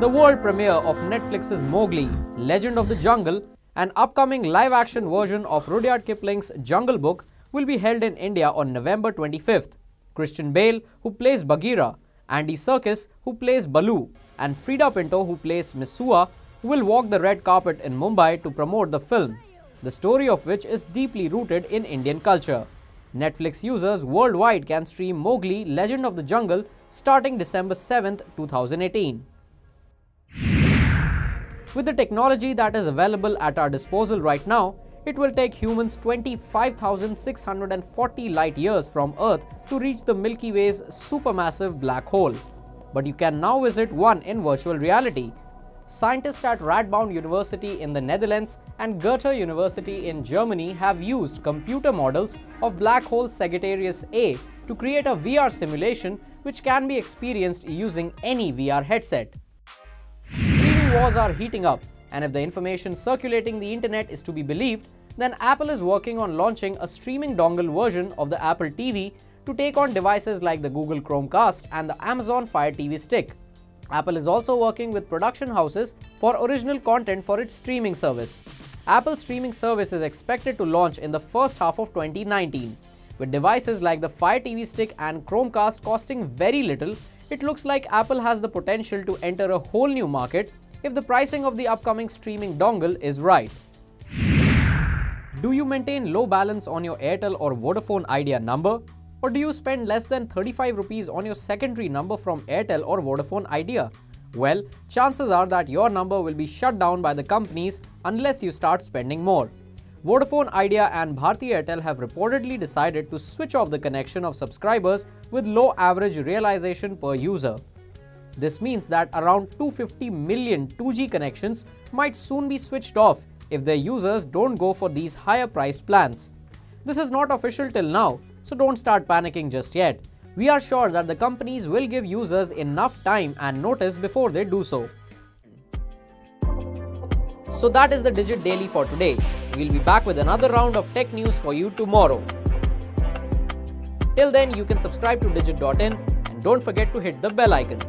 The world premiere of Netflix's Mowgli, Legend of the Jungle, an upcoming live-action version of Rudyard Kipling's Jungle Book, will be held in India on November 25th. Christian Bale, who plays Bagheera, Andy Serkis, who plays Baloo, and Freida Pinto, who plays Missua, will walk the red carpet in Mumbai to promote the film, the story of which is deeply rooted in Indian culture. Netflix users worldwide can stream Mowgli, Legend of the Jungle starting December 7th, 2018. With the technology that is available at our disposal right now, it will take humans 25,640 light years from Earth to reach the Milky Way's supermassive black hole. But you can now visit one in virtual reality. Scientists at Radboud University in the Netherlands and Goethe University in Germany have used computer models of black hole Sagittarius A to create a VR simulation which can be experienced using any VR headset. Streaming wars are heating up, and if the information circulating the internet is to be believed, then Apple is working on launching a streaming dongle version of the Apple TV to take on devices like the Google Chromecast and the Amazon Fire TV Stick. Apple is also working with production houses for original content for its streaming service. Apple's streaming service is expected to launch in the first half of 2019. With devices like the Fire TV Stick and Chromecast costing very little, it looks like Apple has the potential to enter a whole new market if the pricing of the upcoming streaming dongle is right. Do you maintain low balance on your Airtel or Vodafone Idea number? Or do you spend less than 35 rupees on your secondary number from Airtel or Vodafone Idea? Well, chances are that your number will be shut down by the companies unless you start spending more. Vodafone Idea and Bharti Airtel have reportedly decided to switch off the connection of subscribers with low average realization per user. This means that around 250 million 2G connections might soon be switched off if their users don't go for these higher priced plans. This is not official till now, so don't start panicking just yet. We are sure that the companies will give users enough time and notice before they do so. So that is the Digit Daily for today. We'll be back with another round of tech news for you tomorrow. Till then, you can subscribe to Digit.in and don't forget to hit the bell icon.